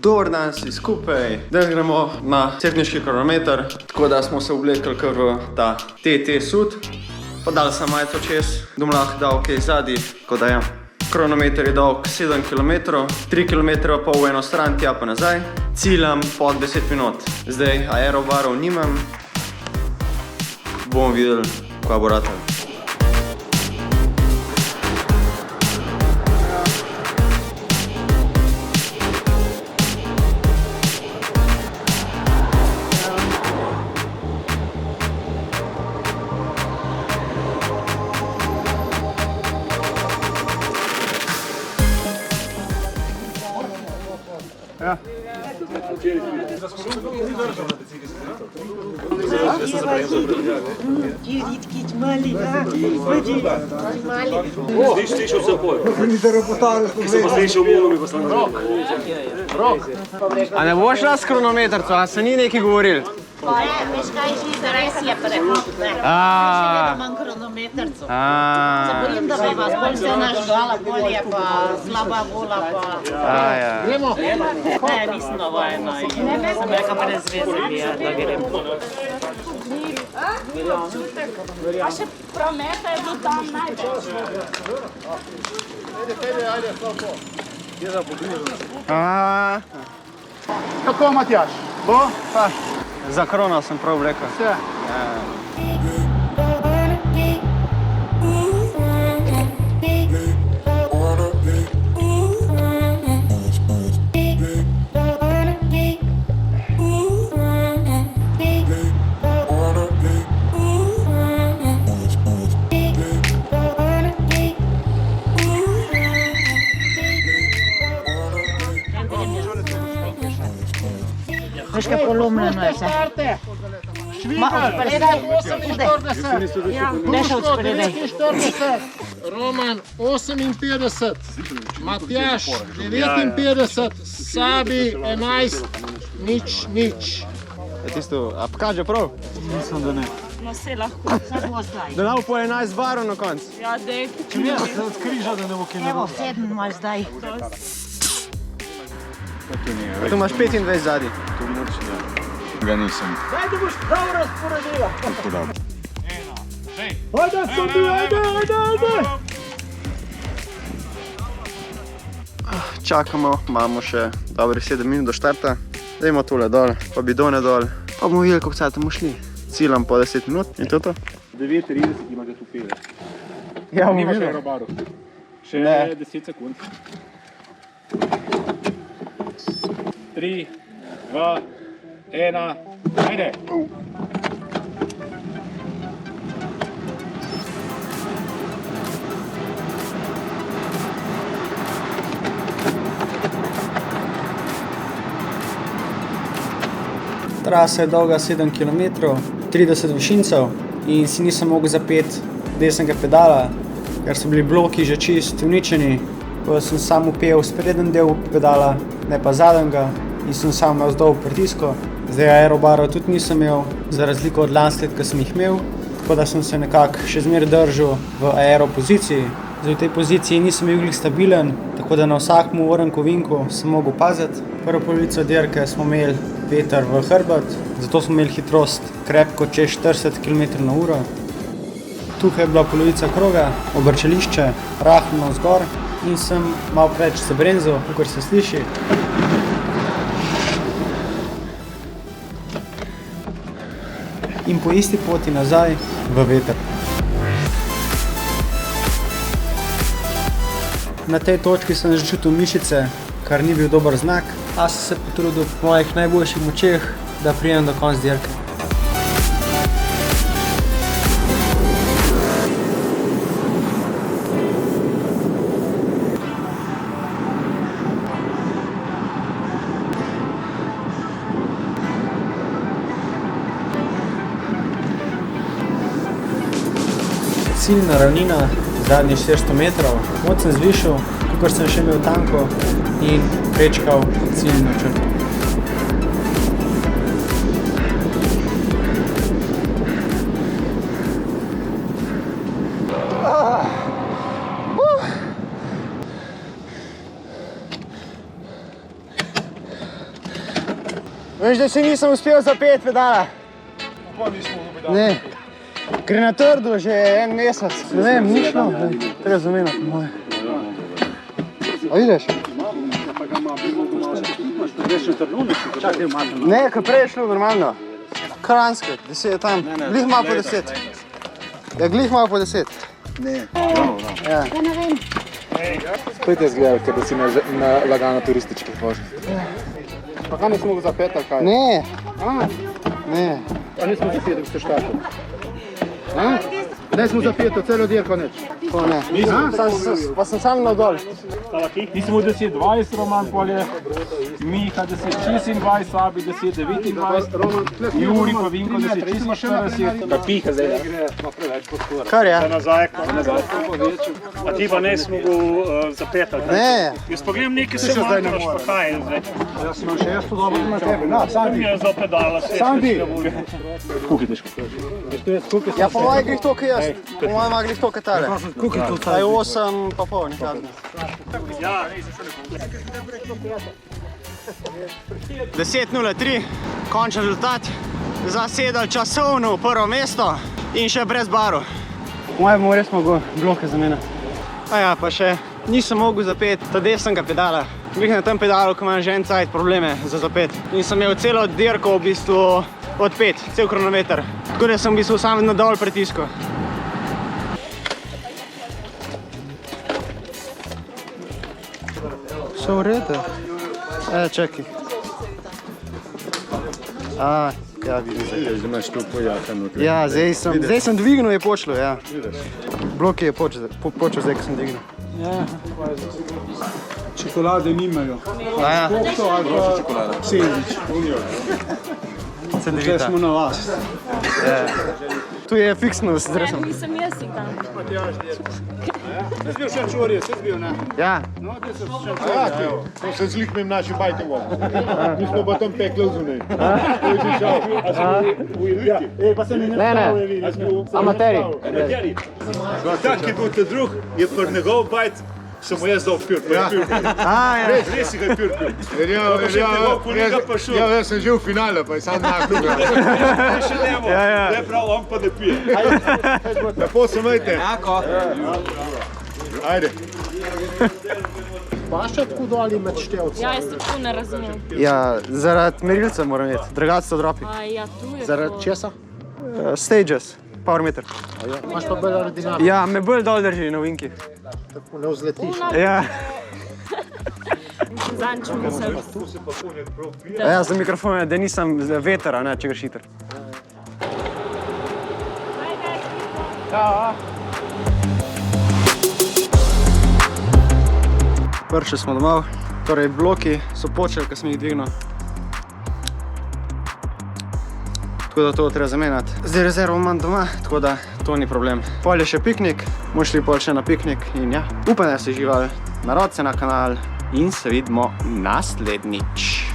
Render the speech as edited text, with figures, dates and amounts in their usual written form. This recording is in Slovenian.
Dober dan si skupaj, danes gremo na cerkniški kronometer, tako da smo se oblekli kar v ta TT sud. Podal sem majico čez, da bom lahko dal kaj zadnji, tako da ja. Kronometer je dolg 7 km, 3 km pa v eno stran, tja pa nazaj. Ciljam pod 10 minut. Zdaj aerobarov nimam, bomo videli, kaj bo ratalo. Ja. Slišal sem poj. Sem pa slišal molo, mi pa sem Rok! A ne bo šla s kronometrco, a se ni nekaj govoril? Veš kaj, Žiza, res je prehod, ne. Še vedno imam kronometrco. Se bojim, da bi vas bolj se nažgala, bolj je pa slaba vola pa... Gremo? Ne, nisem navajena. Sem reka brez veze bi, da grem. A še prometa je bil tam največ. Kako, Matjaž? Bo? Pa. Za krono sem prav vlekel. Vse. Veš kaj, polomljeno je vse. Ma, odspredaj, ne še odspredaj. 45, Roman 58, Matjaž 59, Sabi 11, nič. Je tisto, a kaže prav? Mislim, da ne. No, vse lahko. Vse bo zdaj. Da nam po 11 barov na konc. Ja, dej. Če mi se odkriža, da ne bo kaj ne Evo, 7 imaš zdaj. Tu imaš 25 zadnji. Ga nisem. Daj, da boš prav razporedila. Tako da. Ajde, Sobi, ajde! Čakamo, imamo še dobrih 7 minut do štarta. Dajmo tole dol, pa bidone dol. Pa bomo videli, kako bomo šli. Ciljam po 10 minut in to je to. 9:30 ima že tu pele. Ja, bomo Nimaš videli. aerobaru. Še Ne. 10 sekund. 3, 2, 1, ajde! Trasa je dolga 7 km, 30 višincev in si nisem mogel zapeti desnega pedala, ker so bili bloki že čist uničeni. Ko sem sam upel spreden del pedala, ne pa zadnjega, in sem sam imel zdol pritisko. Zdaj aerobarov tudi nisem imel, za razliko od lanskih, ki sem jih imel, tako da sem se nekako še zmeraj držal v aeropoziciji. Zdaj v tej poziciji nisem bil stabilen, tako da na vsakem vrnku vinku sem mogel paziti. Prvo polovico dirke smo imeli veter v hrbet, zato smo imeli hitrost krepko čez 40 km/h. Tukaj je bila polovica kroga, obrčališče, rahlo navzgor in sem malo preveč zabremzal, kakor se sliši. In po isti poti nazaj v veter. Na tej točki sem že čutil mišice, kar ni bil dober znak, a sem se potrudil po mojih najboljših močeh, da pridem do konca dirke. Ciljna ravnina, zadnjih 400 metrov, moč sem zvišal, kakor sem še imel tanko in prečkal ciljno črto. Veš, da si nisem uspel zapeti pedala. Ne. Gre na trdo že en mesec. Ne vem, ni šlo. Treba zamenjati, po moje. A vidiš? Ne, ko prej je šlo normalno. Kranjske, 10 tam. Glih malo po 10. Ja, glih malo po 10. Ne. Ja. Spet je zgledal, da si na lagano turističkih vožnj. Pa kaj nismo mogli zapeti, ali kaj? Ne. Ne. Pa nismo zapeti, ko ste štartali. Ne smo zapeti, celo dirko neč. To ne. Pa sem sam na dol. Mi smo 10-20, Roman polje, Miha 10-26, Sabi 10-29, Juri pa Vinko 10-46. Pa piha zdaj. Kar je? Nazaj. A ti pa ne smo mogel zapetati. Ne. Jaz pa grem nekaj se manjkaš, pa kaj je zdaj. Jaz sem še to dobro na tebi. Na, Sandi. Mi je za pedala, sve. Sandi. Kuki težko. Ja, po moje glih to, kaj jaz. Po moje ima glih to, kaj tale. Taj 8 pa pol, nekako. Ja. 10:03, končni rezultat. Zasedali časovno v prvo mesto in še brez barov. Moje bomo res mogel bloke zamenjati. A ja, pa še nisem mogel zapeti ta desnega pedala. Glih na tem pedalu, ko imam že en cajt probleme za zapet. In sem imel celo dirko v bistvu odpet, cel kronometer. Tako da sem v bistvu sam nadol pritiskal. Vse v redu? Čakaj. Ja, vidim zdaj. Zdaj imaš tu pojaka notri. Ja, zdaj sem dvignil, je pošlo, ja. Blok je počel zdaj, ko sem dvignil. Čokolade nimajo. A ja, To ali pa sendvič. Zdaj smo na vas. tu je fiksno s dresom. Nisem jaz tam. Jaz bil še čurje, jaz bil, ne? Ja, To se zlih mi naši bajte vam. Mi smo pa tam pekli zunaj. To je že šal. Pa se mi ne, amateri. Tak je bil te drug, je pa njegov bajt, sem mu jaz dal pir. Res si ga pir. Jaz sem že v finale, pa je sam nakruga. Še nemo, ne prav, on pa ne pije. Lepo se majte. Ajde. Pa še tako doli med števci. Ja, jaz tako ne razumem. Ja, zaradi merilca moram imeti, drugače so dropi. A ja, tu je. Zaradi česa? Stages, power meter. Imaš pa bolj aerodinamiko. Ja, me bolj dol drži na ovinki. Tako ne vzletiš. Ja. Zanču mislim. Ja, za mikrofon je, da nisem veter, a ne, če greš hiter. Prišli smo domov, torej bloki so počeli, ko sem jih dvignil. Tako da to treba zamenjati. Zdaj rezervo imam doma, tako da to ni problem. Pol je še piknik, bomo šli pol še na piknik in ja, upam, da ste živali. Naročite se na kanal in se vidimo naslednjič.